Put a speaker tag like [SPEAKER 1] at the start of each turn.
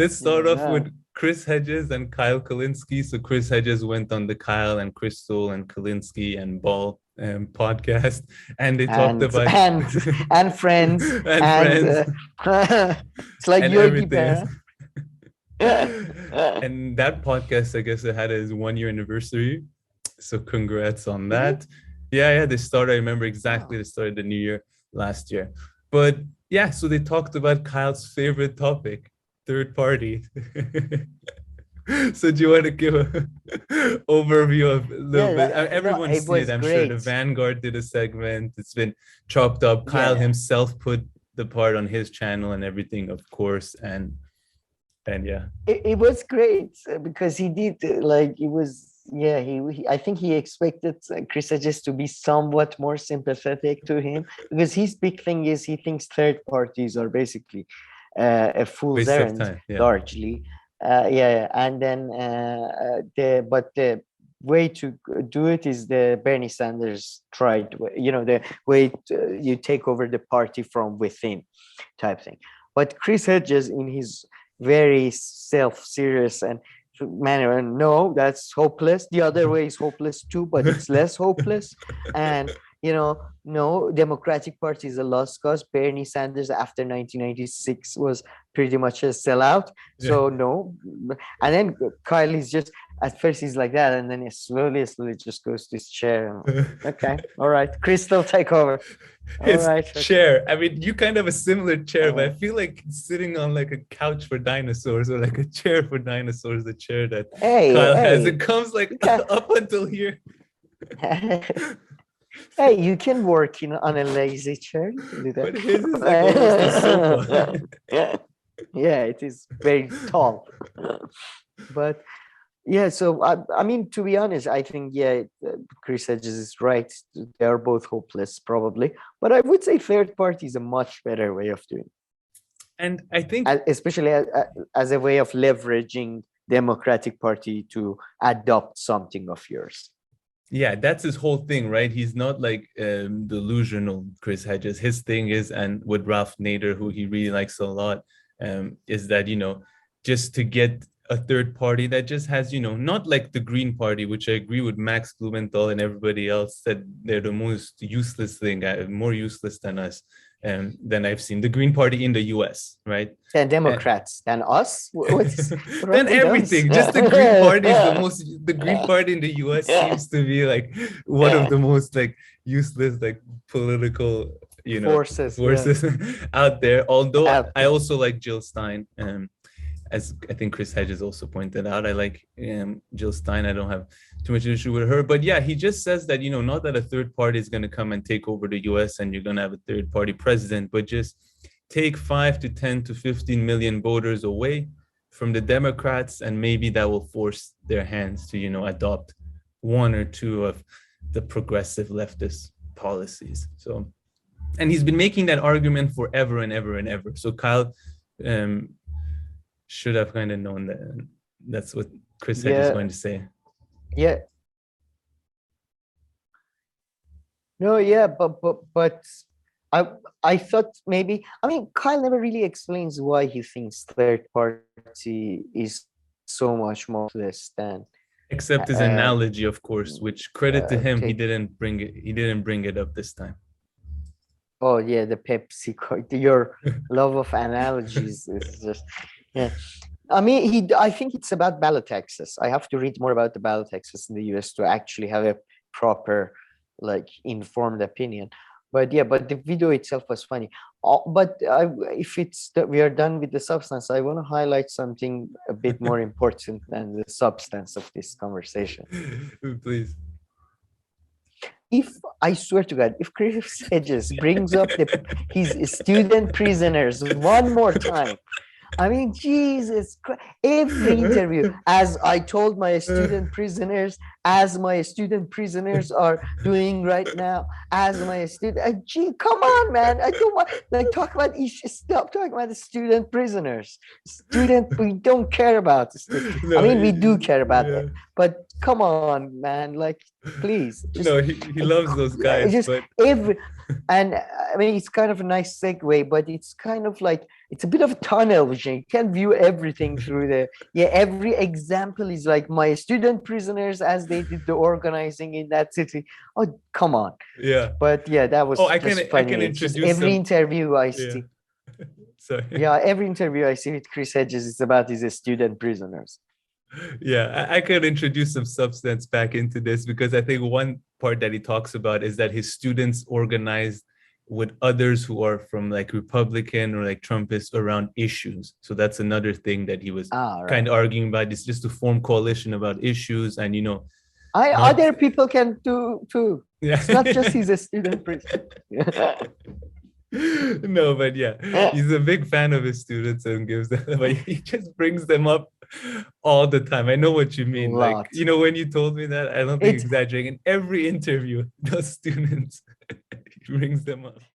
[SPEAKER 1] Let's start off
[SPEAKER 2] Yeah.
[SPEAKER 1] with Chris Hedges and Kyle Kulinski. So Chris Hedges went on the Kyle and Krystal and Kulinski and Ball podcast, and they talked
[SPEAKER 2] and
[SPEAKER 1] about
[SPEAKER 2] and and friends
[SPEAKER 1] and
[SPEAKER 2] and
[SPEAKER 1] friends
[SPEAKER 2] it's like
[SPEAKER 1] and
[SPEAKER 2] Yogi
[SPEAKER 1] everything.
[SPEAKER 2] Berra.
[SPEAKER 1] And that podcast, I guess, it had its 1 year anniversary. So congrats on
[SPEAKER 2] Did it?
[SPEAKER 1] that. Yeah, yeah. They started, I remember exactly,
[SPEAKER 2] Oh.
[SPEAKER 1] they started the new year last year. But yeah, so they talked about Kyle's favorite topic, third party. So do you want to give a overview of a little
[SPEAKER 2] Yeah,
[SPEAKER 1] bit?
[SPEAKER 2] no,
[SPEAKER 1] Everyone's
[SPEAKER 2] it
[SPEAKER 1] seen it,
[SPEAKER 2] was
[SPEAKER 1] I'm sure. The
[SPEAKER 2] great.
[SPEAKER 1] Vanguard did a segment. It's been chopped up. Kyle
[SPEAKER 2] Yeah,
[SPEAKER 1] himself put the part on his channel and everything, of course. And yeah.
[SPEAKER 2] it was great because he did like it was. Yeah, I think he expected Chris Hedges to be somewhat more sympathetic to him because his big thing is he thinks third parties are basically a fool's
[SPEAKER 1] Waste of
[SPEAKER 2] errand
[SPEAKER 1] time. Yeah.
[SPEAKER 2] largely. Yeah, and then the way to do it is the Bernie Sanders tried. The way you take over the party from within, type thing. But Chris Hedges, in his very self-serious and manner, and no, that's hopeless. The other way is hopeless too, but it's less hopeless. And no, Democratic Party is a lost cause. Bernie Sanders after 1996 was pretty much a sellout.
[SPEAKER 1] Yeah.
[SPEAKER 2] So no, and then Kyle is just at first he's like that, and then he slowly just goes to his chair. Okay, all right, Krystal, take over. All
[SPEAKER 1] His
[SPEAKER 2] right,
[SPEAKER 1] chair. I mean, you kind of a similar chair, but I
[SPEAKER 2] okay.
[SPEAKER 1] feel like sitting on like a couch for dinosaurs or like a chair for dinosaurs, the chair that
[SPEAKER 2] Hey,
[SPEAKER 1] Kyle has.
[SPEAKER 2] hey,
[SPEAKER 1] It comes like
[SPEAKER 2] you can.
[SPEAKER 1] up until here.
[SPEAKER 2] Hey, you can work on a lazy chair. You can do
[SPEAKER 1] But his is like almost a
[SPEAKER 2] that.
[SPEAKER 1] sofa.
[SPEAKER 2] Yeah, it is very tall. But yeah, so I mean, to be honest, I think yeah, Chris Hedges is right. They are both hopeless, probably. But I would say third party is a much better way of doing,
[SPEAKER 1] And I think,
[SPEAKER 2] especially as a way of leveraging Democratic Party to adopt something of yours.
[SPEAKER 1] yeah, that's his whole thing, right? He's not like delusional, Chris Hedges. His thing is, and with Ralph Nader, who he really likes a lot, is that, just to get a third party that just has, not like the Green Party, which I agree with Max Blumenthal and everybody else that they're the most useless thing, more useless than us, than I've seen. The Green Party in the US, right?
[SPEAKER 2] Than Democrats, than us. What
[SPEAKER 1] Then
[SPEAKER 2] have we done?
[SPEAKER 1] everything, just the Green Party is the Green Party in the US seems to be like one of the most like useless like political
[SPEAKER 2] Forces.
[SPEAKER 1] forces out there. Although
[SPEAKER 2] Out
[SPEAKER 1] I also like Jill Stein, as I think Chris Hedges also pointed out. I like Jill Stein. I don't have too much issue with her, but yeah, he just says that not that a third party is going to come and take over the US and you're going to have a third party president, but just take 5 to 10 to 15 million voters away from the Democrats, and maybe that will force their hands to adopt one or two of the progressive leftist policies. So, and he's been making that argument forever and ever and ever. So Kyle should have kind of known that. That's what Chris Hedges is going to say.
[SPEAKER 2] Yeah. No, yeah, but I thought maybe, I mean, Kyle never really explains why he thinks third party is so much more less than
[SPEAKER 1] except his analogy, of course, which credit to him, he didn't bring it up this time.
[SPEAKER 2] Oh yeah, the Pepsi, your love of analogies is just, yeah. I mean, I think it's about ballot access. I have to read more about the ballot access in the US to actually have a proper, like, informed opinion. But yeah, but the video itself was funny. But if it's that we are done with the substance, I want to highlight something a bit more important than the substance of this conversation.
[SPEAKER 1] Please.
[SPEAKER 2] If I swear to God, if Chris Hedges brings up his student prisoners one more time, I mean, Jesus Christ, every interview, as I told my student prisoners, as my student prisoners are doing right now, as my student, gee, come on, man. I don't want, like, talk about, stop talking about the student prisoners. We don't care about the student. No, I mean, we do care about them, but come on, man, like, please.
[SPEAKER 1] He loves those guys.
[SPEAKER 2] And I mean, it's kind of a nice segue, but it's kind of like it's a bit of a tunnel vision. You can't view everything through the, yeah, every example is like my student prisoners as they did the organizing in that city. Oh, come on.
[SPEAKER 1] Yeah.
[SPEAKER 2] But yeah, that
[SPEAKER 1] Oh,
[SPEAKER 2] was just
[SPEAKER 1] I can
[SPEAKER 2] funny. It's just
[SPEAKER 1] introduce
[SPEAKER 2] every
[SPEAKER 1] some.
[SPEAKER 2] interview I
[SPEAKER 1] Yeah.
[SPEAKER 2] see.
[SPEAKER 1] Sorry.
[SPEAKER 2] Yeah, every interview I see with Chris Hedges is about his student prisoners.
[SPEAKER 1] Yeah, I could introduce some substance back into this because I think one part that he talks about is that his students organized with others who are from like Republican or like Trumpist around issues. So that's another thing that he was
[SPEAKER 2] Ah,
[SPEAKER 1] kind
[SPEAKER 2] right.
[SPEAKER 1] of arguing about, is just to form coalition about issues and, you know,
[SPEAKER 2] I
[SPEAKER 1] not.
[SPEAKER 2] other people can do too.
[SPEAKER 1] Yeah.
[SPEAKER 2] It's not just he's a student prisoner.
[SPEAKER 1] No, but yeah, he's a big fan of his students and gives them, but he just brings them up all the time. I know what you mean. Like,
[SPEAKER 2] Lot.
[SPEAKER 1] you know, when you told me that, I don't think
[SPEAKER 2] It's
[SPEAKER 1] exaggerating. In every interview, those students, he brings them up.